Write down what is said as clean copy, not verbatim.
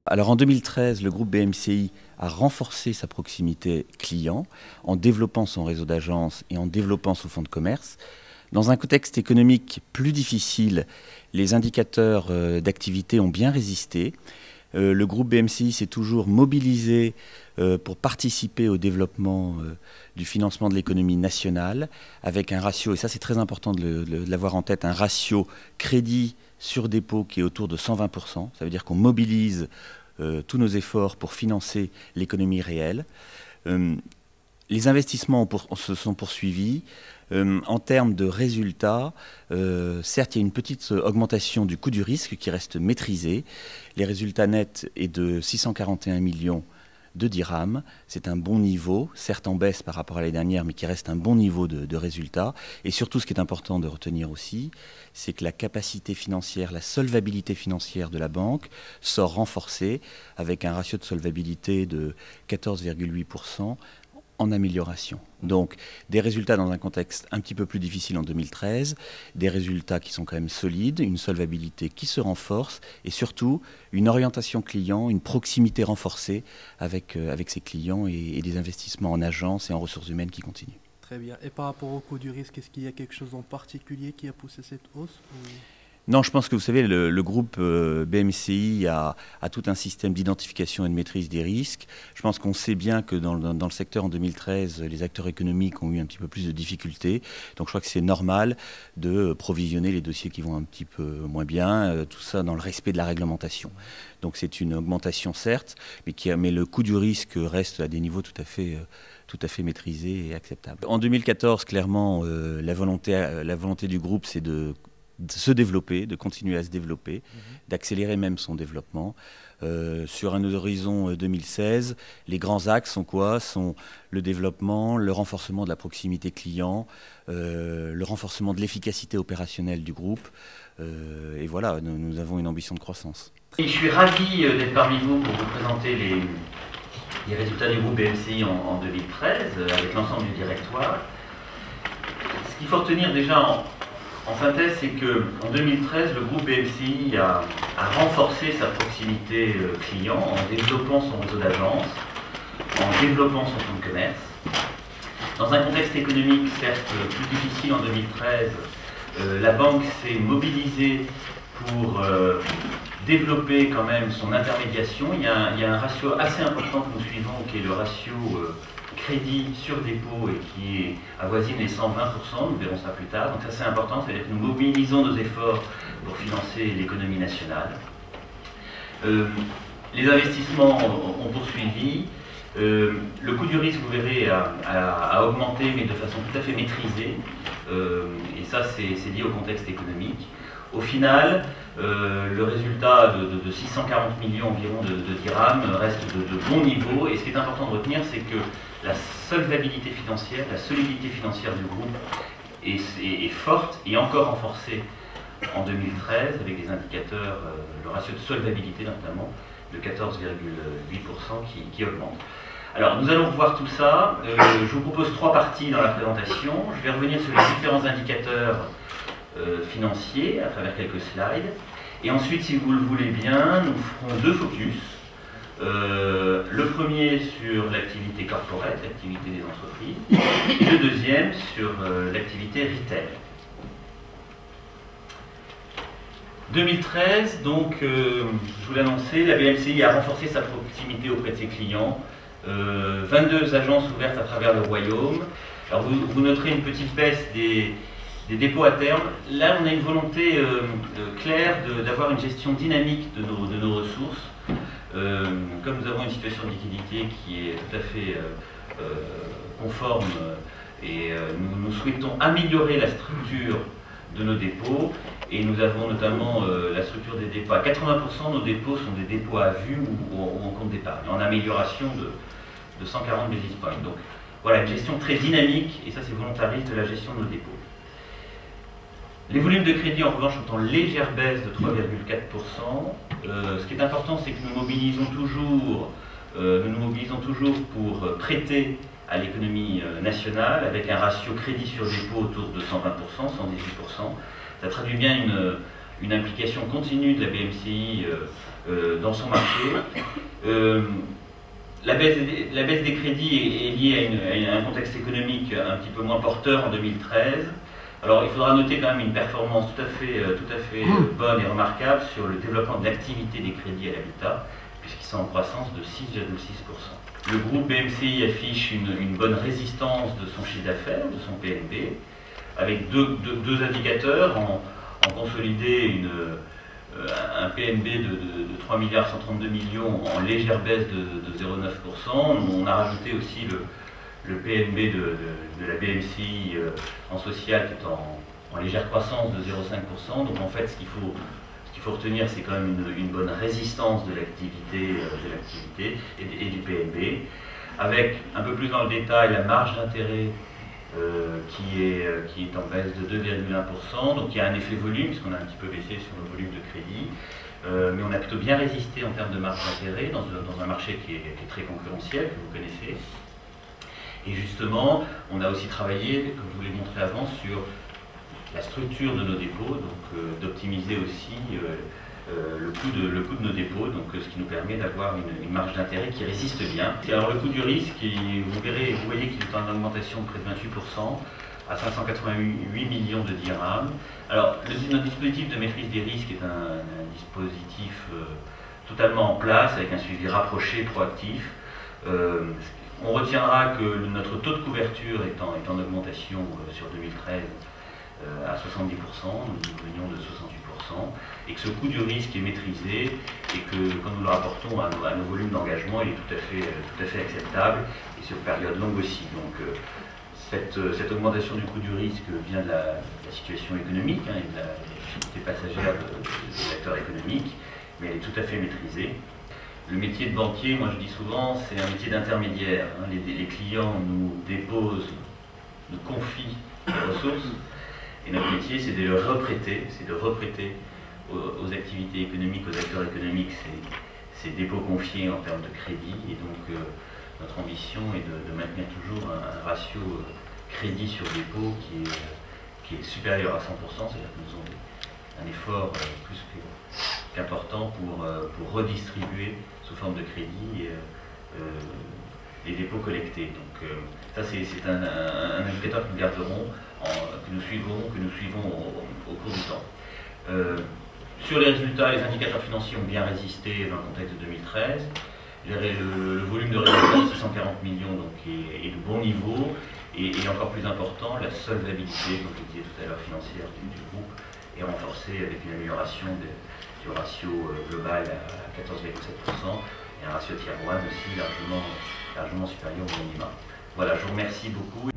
Alors en 2013, le groupe BMCI a renforcé sa proximité client en développant son réseau d'agences et en développant son fonds de commerce. Dans un contexte économique plus difficile, les indicateurs d'activité ont bien résisté. Le groupe BMCI s'est toujours mobilisé pour participer au développement du financement de l'économie nationale avec un ratio, et ça c'est très important de l'avoir en tête, un ratio crédit sur dépôt qui est autour de 120%. Ça veut dire qu'on mobilise tous nos efforts pour financer l'économie réelle. Les investissements se sont poursuivis. En termes de résultats, certes, il y a une petite augmentation du coût du risque qui reste maîtrisée. Les résultats nets est de 641 millions de dirhams. C'est un bon niveau, certes en baisse par rapport à l'année dernière, mais qui reste un bon niveau de résultats. Et surtout, ce qui est important de retenir aussi, c'est que la capacité financière, la solvabilité financière de la banque sort renforcée avec un ratio de solvabilité de 14,8%. En amélioration. Donc des résultats dans un contexte un petit peu plus difficile en 2013, des résultats qui sont quand même solides, une solvabilité qui se renforce et surtout une orientation client, une proximité renforcée avec ses clients et des investissements en agence et en ressources humaines qui continuent. Très bien. Et par rapport au coût du risque, est-ce qu'il y a quelque chose en particulier qui a poussé cette hausse Non, je pense que vous savez, le groupe BMCI a tout un système d'identification et de maîtrise des risques. Je pense qu'on sait bien que dans le secteur en 2013, les acteurs économiques ont eu un petit peu plus de difficultés. Donc je crois que c'est normal de provisionner les dossiers qui vont un petit peu moins bien, tout ça dans le respect de la réglementation. Donc c'est une augmentation certes, mais le coût du risque reste à des niveaux tout à fait maîtrisés et acceptables. En 2014, clairement, la volonté du groupe, c'est de se développer, de continuer à se développer, d'accélérer même son développement. Sur un horizon 2016, les grands axes sont quoi? Sont le développement, le renforcement de la proximité client, le renforcement de l'efficacité opérationnelle du groupe. Et voilà, nous avons une ambition de croissance. Je suis ravi d'être parmi vous pour vous présenter les résultats du groupe BMCI en 2013, avec l'ensemble du directoire. Ce qu'il faut retenir déjà en synthèse, c'est qu'en 2013, le groupe BMCI a renforcé sa proximité client en développant son réseau d'agences, en développant son fonds de commerce. Dans un contexte économique certes plus difficile en 2013, la banque s'est mobilisée pour développer quand même son intermédiation. Il y a un ratio assez important que nous suivons, qui est le ratio crédit sur dépôt et qui avoisine les 120%, nous verrons ça plus tard. Donc ça c'est important, c'est-à-dire que nous mobilisons nos efforts pour financer l'économie nationale. Les investissements ont poursuivi. Le coût du risque, vous verrez, a augmenté, mais de façon tout à fait maîtrisée. Et ça c'est lié au contexte économique. Au final, le résultat de 640 millions environ de dirhams reste de bon niveau. Et ce qui est important de retenir, c'est que la solvabilité financière, la solidité financière du groupe est forte et encore renforcée en 2013 avec des indicateurs, le ratio de solvabilité notamment, de 14,8% qui augmente. Alors nous allons voir tout ça. Je vous propose 3 parties dans la présentation. Je vais revenir sur les différents indicateurs financiers à travers quelques slides. Et ensuite, si vous le voulez bien, nous ferons 2 focus. Le premier sur l'activité corporate, l'activité des entreprises, et le deuxième sur l'activité retail. 2013, donc, je vous l'annonçais, la BMCI a renforcé sa proximité auprès de ses clients. 22 agences ouvertes à travers le royaume. Alors vous noterez une petite baisse des dépôts à terme. Là, on a une volonté claire d'avoir une gestion dynamique de nos ressources. Comme nous avons une situation de liquidité qui est tout à fait conforme et nous souhaitons améliorer la structure de nos dépôts et nous avons notamment la structure des dépôts. À 80%, nos dépôts sont des dépôts à vue ou en compte d'épargne, en amélioration de 140 basis points. Donc voilà, une gestion très dynamique et ça c'est volontariste de la gestion de nos dépôts. Les volumes de crédit, en revanche, sont en légère baisse de 3,4%. Ce qui est important, c'est que nous nous mobilisons toujours pour prêter à l'économie nationale, avec un ratio crédit sur dépôt autour de 120%, 118%. Ça traduit bien une implication continue de la BMCI dans son marché. La baisse des crédits est liée à un contexte économique un petit peu moins porteur en 2013. Alors il faudra noter quand même une performance tout à fait bonne et remarquable sur le développement de l'activité des crédits à l'habitat, puisqu'ils sont en croissance de 6,6%. Le groupe BMCI affiche une bonne résistance de son chiffre d'affaires, de son PNB, avec deux indicateurs, en consolidé un PNB de 3 132 millions en légère baisse de 0,9%. On a rajouté aussi le PNB de la BMCI en social qui est en légère croissance de 0,5%. Donc en fait, ce qu'il faut retenir, c'est quand même une bonne résistance de l'activité et du PNB. Avec un peu plus dans le détail la marge d'intérêt qui est en baisse de 2,1%. Donc il y a un effet volume, puisqu'on a un petit peu baissé sur le volume de crédit. Mais on a plutôt bien résisté en termes de marge d'intérêt dans un marché qui est très concurrentiel, que vous connaissez. Et justement, on a aussi travaillé, comme je vous l'ai montré avant, sur la structure de nos dépôts, donc d'optimiser aussi le coût de nos dépôts, donc ce qui nous permet d'avoir une marge d'intérêt qui résiste bien. Et alors le coût du risque, vous voyez qu'il est en augmentation de près de 28%, à 588 millions de dirhams. Alors notre dispositif de maîtrise des risques est un dispositif totalement en place, avec un suivi rapproché, proactif. On retiendra que notre taux de couverture est en augmentation sur 2013 à 70%, nous venions de 68%, et que ce coût du risque est maîtrisé, et que quand nous le rapportons à nos volumes d'engagement, il est tout à fait acceptable, et sur période longue aussi. Donc cette augmentation du coût du risque vient de la situation économique et de la difficulté passagère des acteurs économiques, mais elle est tout à fait maîtrisée. Le métier de banquier, moi je dis souvent, c'est un métier d'intermédiaire. Les clients nous déposent, nous confient des ressources, et notre métier c'est de les reprêter, aux activités économiques, aux acteurs économiques, ces dépôts confiés en termes de crédit. Et donc notre ambition est de maintenir toujours un ratio crédit sur dépôt qui est supérieur à 100%, c'est-à-dire que nous avons un effort plus qu'important pour redistribuer sous forme de crédit les dépôts collectés. Donc ça c'est un indicateur que nous garderons, que nous suivons au cours du temps. Sur les résultats, les indicateurs financiers ont bien résisté dans le contexte de 2013. Le volume de résultats de 640 millions donc, est de bon niveau, et encore plus important, la solvabilité, comme je le disais tout à l'heure, financière du groupe est renforcée avec une amélioration du ratio global à 14,7% et un ratio tier 1 aussi largement supérieur au minimum. Voilà, je vous remercie beaucoup.